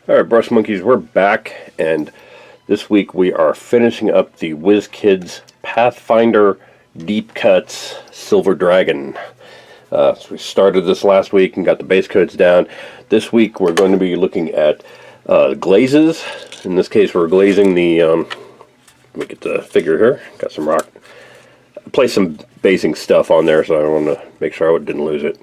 Alright, Brush Monkeys, we're back, and this week we are finishing up the WizKids Pathfinder Deep Cuts Silver Dragon. So we started this last week and got the base coats down. This week we're going to be looking at glazes. In this case we're glazing the, let me get the figure here, got some rock. I placed some basing stuff on there, so I want to make sure I didn't lose it.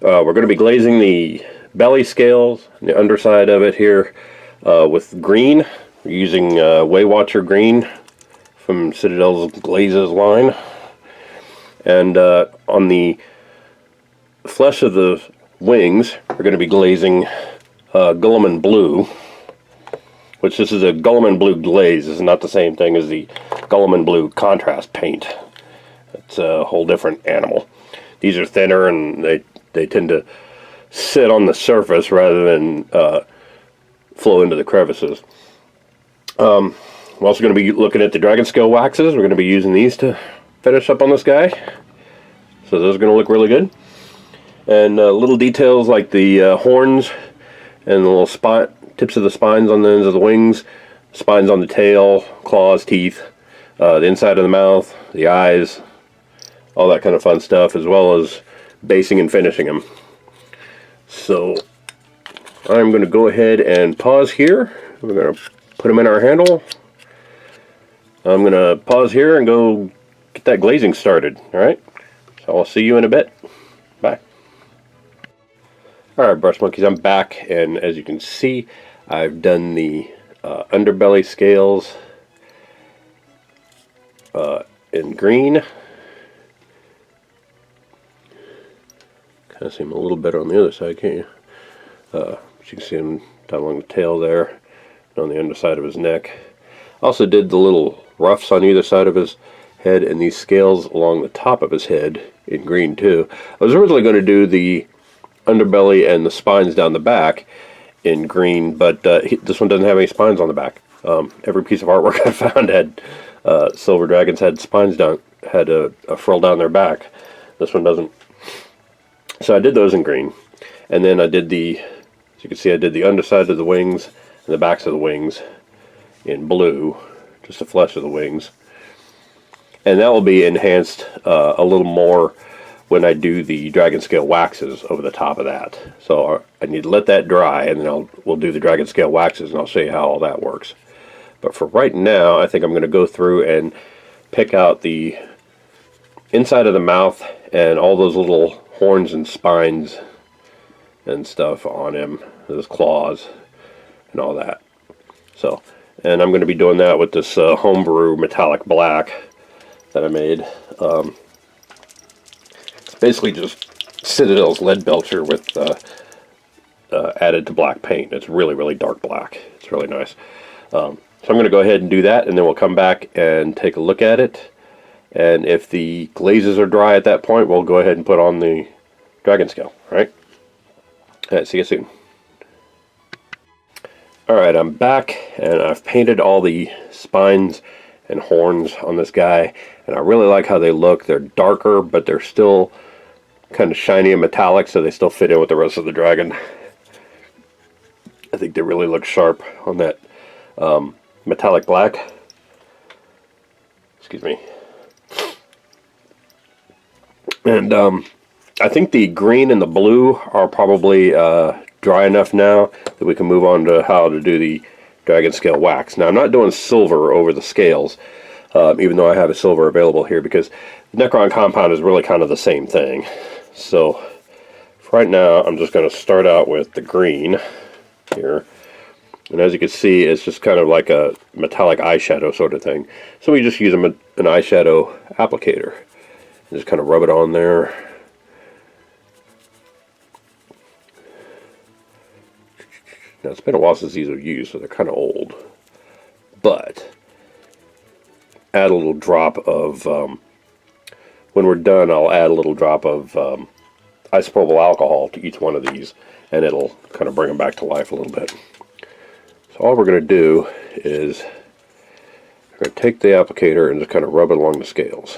We're going to be glazing the belly scales, the underside of it here, with green. We're using Waywatcher green from Citadel's Glazes line. And on the flesh of the wings, we're going to be glazing Gulliman Blue, which this is a Gulliman Blue glaze. This is not the same thing as the Gulliman Blue contrast paint. It's a whole different animal. These are thinner and they tend to sit on the surface rather than flow into the crevices. We're also going to be looking at the dragon scale waxes. We're going to be using these to finish up on this guy. So those are going to look really good. And little details like the horns and the little tips of the spines on the ends of the wings, spines on the tail, claws, teeth, the inside of the mouth, the eyes, all that kind of fun stuff, as well as basing and finishing them. So I'm going to go ahead and pause here. We're going to put them in our handle. I'm going to pause here and go get that glazing started. Alright, so I'll see you in a bit. Bye. Alright, Brush Monkeys, I'm back, and as you can see, I've done the underbelly scales in green. Kind of see them a little better on the other side, can't you? But you can see him down along the tail there, and on the underside of his neck. Also did the little ruffs on either side of his head, and these scales along the top of his head in green too. I was originally going to do the underbelly and the spines down the back in green, but this one doesn't have any spines on the back. Every piece of artwork I found had silver dragons had spines down, had a frill down their back. This one doesn't. So I did those in green, and then I did the, as you can see, I did the underside of the wings and the backs of the wings in blue, just the flesh of the wings. And that will be enhanced a little more when I do the dragon scale waxes over the top of that. So I need to let that dry, and then we'll do the dragon scale waxes, and I'll show you how all that works. But for right now, I think I'm going to go through and pick out the inside of the mouth and all those little horns and spines and stuff on him, his claws and all that. So, and I'm going to be doing that with this homebrew metallic black that I made. It's basically just Citadel's lead belcher with added to black paint. It's really, really dark black. It's really nice. So I'm going to go ahead and do that, and then we'll come back and take a look at it. And if the glazes are dry at that point, we'll go ahead and put on the dragon scale. Alright, see you soon. Alright, I'm back, and I've painted all the spines and horns on this guy, and I really like how they look. They're darker, but they're still kind of shiny and metallic, so they still fit in with the rest of the dragon. I think they really look sharp on that metallic black. Excuse me. And I think the green and the blue are probably dry enough now that we can move on to how to do the dragon scale wax. Now I'm not doing silver over the scales, even though I have a silver available here, because the Necron compound is really kind of the same thing. So for right now, I'm just going to start out with the green here. And as you can see, it's just kind of like a metallic eyeshadow sort of thing. So we just use an eyeshadow applicator. Just kind of rub it on there. Now it's been a while since these were used, so they're kind of old. But add a little drop of, when we're done, I'll add a little drop of isopropyl alcohol to each one of these, and it'll kind of bring them back to life a little bit. So all we're going to do is we're going to take the applicator and just kind of rub it along the scales.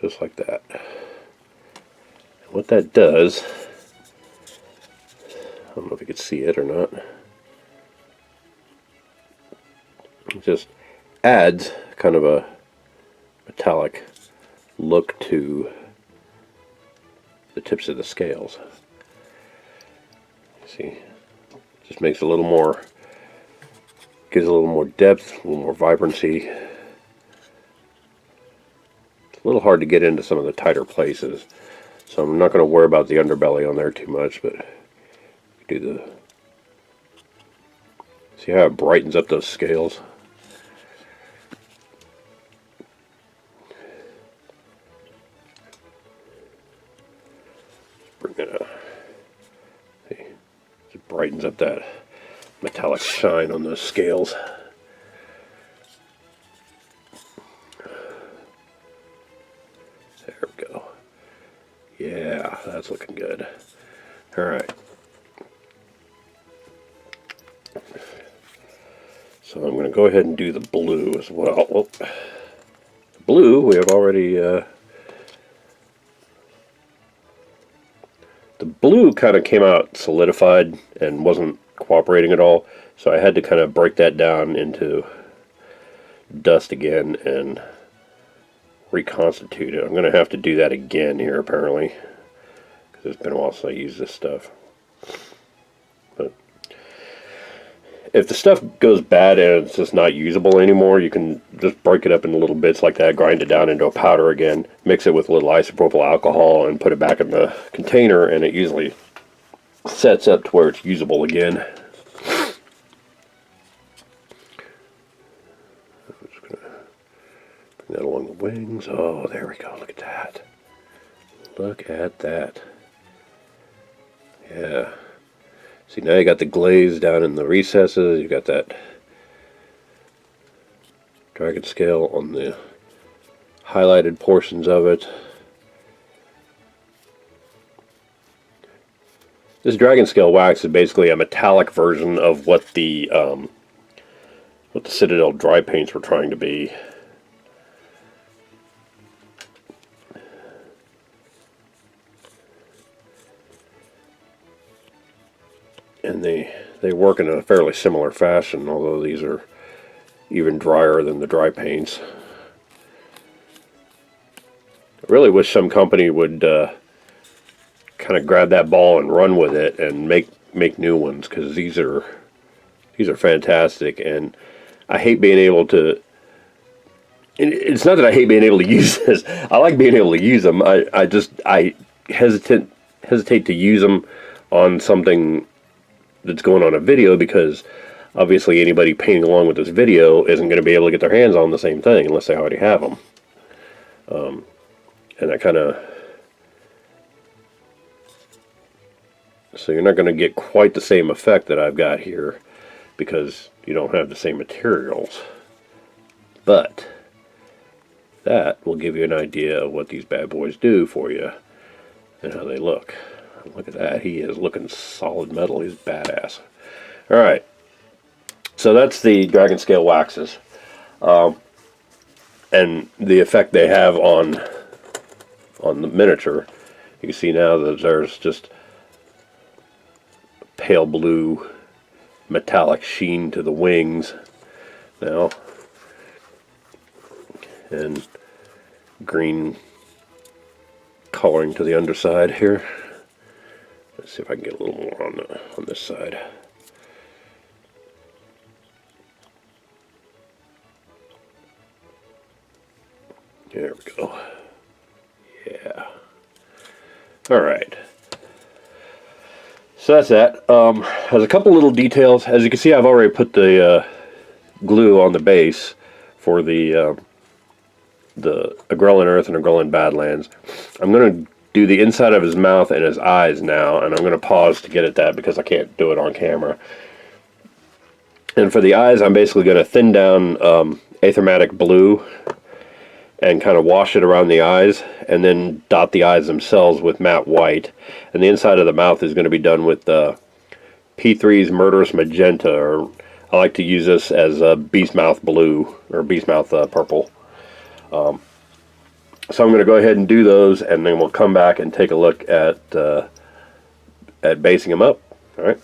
Just like that. And what that does, I don't know if you could see it or not. It just adds kind of a metallic look to the tips of the scales. See, just makes it a little more, gives a little more depth, a little more vibrancy. It's a little hard to get into some of the tighter places, so I'm not going to worry about the underbelly on there too much, but do the, see how it brightens up those scales? Bring it up. See, it brightens up that metallic shine on those scales. There we go. Yeah, that's looking good. All right. So I'm going to go ahead and do the blue as well. Well, the blue we have already. The blue kind of came out solidified and wasn't cooperating at all, so I had to kind of break that down into dust again and reconstitute it. I'm going to have to do that again here apparently, because it's been a while since I used this stuff. But if the stuff goes bad and it's just not usable anymore, you can just break it up into little bits like that, grind it down into a powder again, mix it with a little isopropyl alcohol, and put it back in the container, and it usually sets up to where it's usable again. I'm just going to bring that along the wings. Oh, there we go. Look at that. Look at that. Yeah. See, now you got the glaze down in the recesses. You got that dragon scale on the highlighted portions of it. This dragon scale wax is basically a metallic version of what the Citadel dry paints were trying to be. And they work in a fairly similar fashion, although these are even drier than the dry paints. I really wish some company would kind of grab that ball and run with it and make new ones, because these are fantastic. And I hate being able to. It's not that I hate being able to use this. I like being able to use them. I hesitate to use them on something that's going on a video, because obviously anybody painting along with this video isn't going to be able to get their hands on the same thing unless they already have them. And I kind of, so you're not going to get quite the same effect that I've got here because you don't have the same materials. But that will give you an idea of what these bad boys do for you and how they look. Look at that. He is looking solid metal. He's badass. Alright. So that's the dragon scale waxes. And the effect they have on the miniature. You can see now that there's just pale blue metallic sheen to the wings now. And green coloring to the underside here. Let's see if I can get a little more on this side. There we go. Yeah. All right. So that's that. Has a couple little details. As you can see, I've already put the glue on the base for the Agrellan Earth and Agrellan Badlands. I'm going to do the inside of his mouth and his eyes now, and I'm going to pause to get at that because I can't do it on camera. And for the eyes, I'm basically going to thin down Aethermatic blue and kind of wash it around the eyes, and then dot the eyes themselves with matte white. And the inside of the mouth is going to be done with P3's Murderous Magenta, or I like to use this as Beastmouth Blue, or Beastmouth Purple. So I'm going to go ahead and do those, and then we'll come back and take a look at basing them up. All Alright,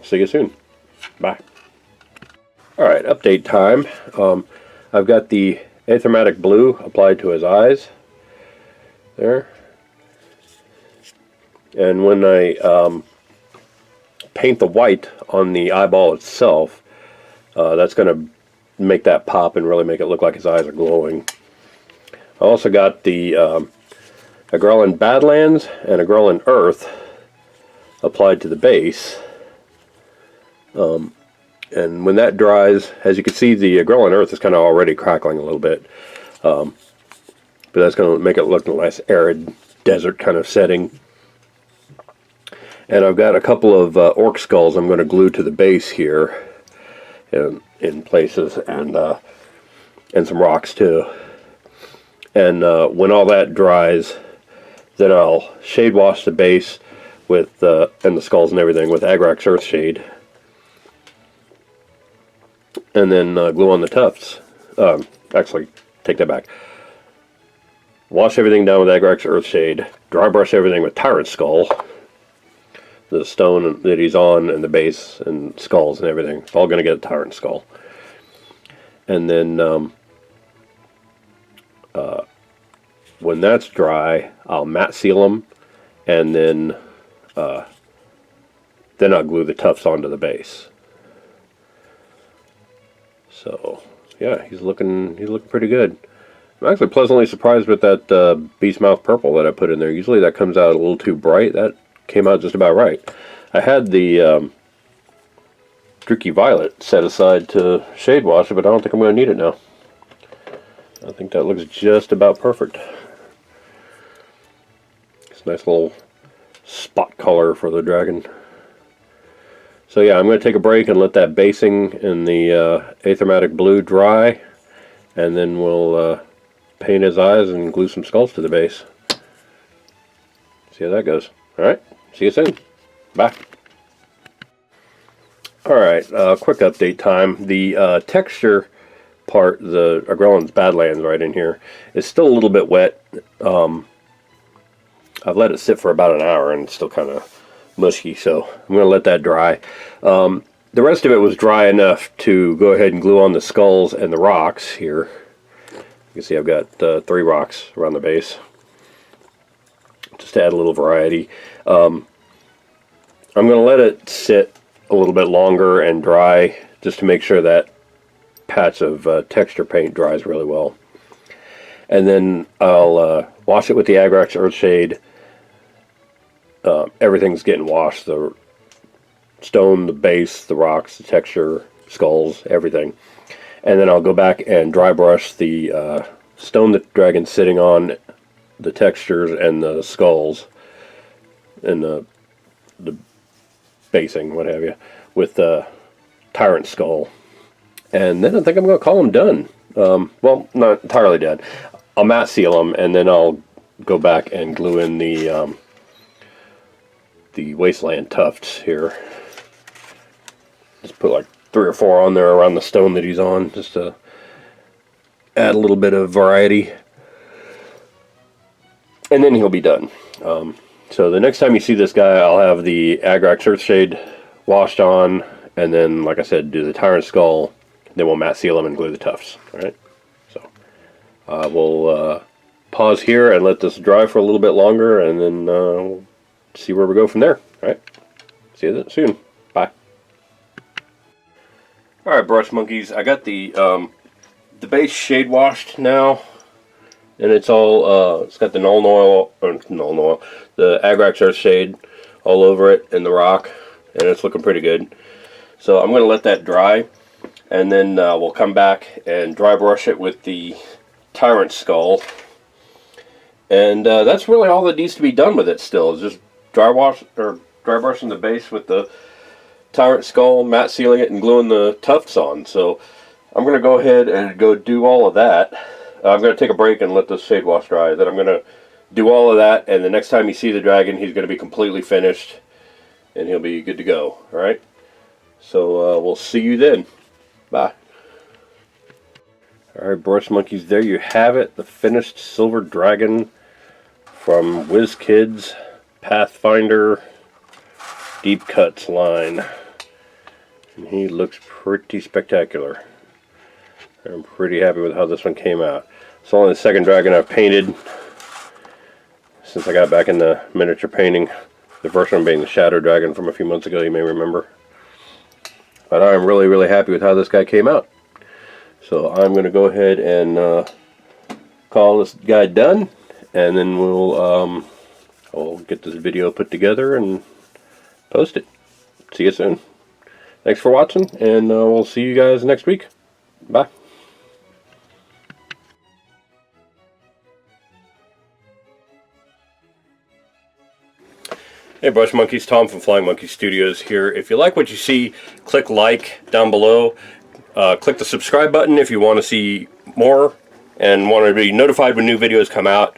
see you soon. Bye. Alright, update time. I've got the Aethermatic Blue applied to his eyes. There. And when I paint the white on the eyeball itself, that's going to make that pop and really make it look like his eyes are glowing. I also got the Agrellan Badlands and Agrellan Earth applied to the base. And when that dries, as you can see, the Agrellan Earth is kind of already crackling a little bit. But that's going to make it look a nice arid desert kind of setting. And I've got a couple of orc skulls I'm going to glue to the base here in places, and some rocks too. And when all that dries, then I'll shade wash the base with and the skulls and everything with Agrax Earthshade, and then glue on the tufts. Actually, take that back. Wash everything down with Agrax Earthshade. Dry brush everything with Tyrant Skull. The stone that he's on and the base and skulls and everything. It's all going to get a Tyrant Skull. And then when that's dry, I'll matte seal them, and then I'll glue the tufts onto the base. So yeah, he's looking pretty good. I'm actually pleasantly surprised with that beast mouth purple that I put in there. Usually that comes out a little too bright. That came out just about right. I had the Streaky Violet set aside to shade wash it, but I don't think I'm going to need it now. I think that looks just about perfect. It's a nice little spot color for the dragon. So yeah, I'm going to take a break and let that basing in the Aethermatic Blue dry, and then we'll paint his eyes and glue some skulls to the base. See how that goes. Alright, see you soon. Bye. Alright, quick update time. The texture part, the Agrellan's Badlands right in here, is still a little bit wet. I've let it sit for about an hour and it's still kind of mushy, so I'm going to let that dry. The rest of it was dry enough to go ahead and glue on the skulls and the rocks here. You can see I've got 3 rocks around the base, just to add a little variety. I'm going to let it sit a little bit longer and dry, just to make sure that patch of texture paint dries really well. And then I'll wash it with the Agrax Earthshade. Everything's getting washed. The stone, the base, the rocks, the texture, skulls, everything. And then I'll go back and dry brush the stone that the dragon's sitting on, the textures and the skulls, and the basing, what have you, with the Tyrant Skull. And then I think I'm going to call them done. Well, not entirely done. I'll matte seal them, and then I'll go back and glue in the Wasteland tufts here. Just put like 3 or 4 on there around the stone that he's on, just to add a little bit of variety. And then he'll be done. So the next time you see this guy, I'll have the Agrax Earthshade washed on, and then, like I said, do the Tyrant Skull. Then we'll matte seal them and glue the tufts. Alright? So we'll pause here and let this dry for a little bit longer, and then we'll see where we go from there. Alright? See you soon. Bye. Alright, brush monkeys, I got the base shade washed now, and it's all it's got the the Agrax Earthshade all over it and the rock, and it's looking pretty good. So I'm going to let that dry, and then we'll come back and dry brush it with the Tyrant Skull, and that's really all that needs to be done with it. Still, is just dry brushing the base with the Tyrant Skull, matte sealing it, and gluing the tufts on. So I'm going to go ahead and go do all of that. I'm going to take a break and let this shade wash dry. Then I'm going to do all of that, and the next time you see the dragon, he's going to be completely finished, and he'll be good to go. Alright? So we'll see you then. Bye. Alright, brush monkeys, there you have it. The finished silver dragon from WizKids Pathfinder deep cuts line. And he looks pretty spectacular. I'm pretty happy with how this one came out. It's only the second dragon I've painted since I got back into miniature painting. The first one being the Shadow Dragon from a few months ago, you may remember. But I'm really, really happy with how this guy came out. So I'm going to go ahead and call this guy done, and then I'll get this video put together and post it. See you soon. Thanks for watching, and we'll see you guys next week. Bye. Hey Brush Monkeys, Tom from Flying Monkey Studios here. If you like what you see, click like down below. Click the subscribe button if you want to see more and want to be notified when new videos come out.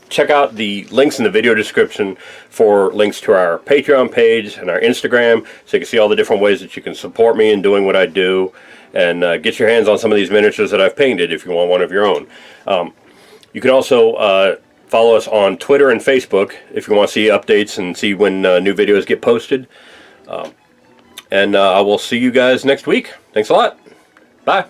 Check out the links in the video description for links to our Patreon page and our Instagram, so you can see all the different ways that you can support me in doing what I do, and get your hands on some of these miniatures that I've painted if you want one of your own. You can also follow us on Twitter and Facebook if you want to see updates and see when new videos get posted. And I will see you guys next week. Thanks a lot. Bye.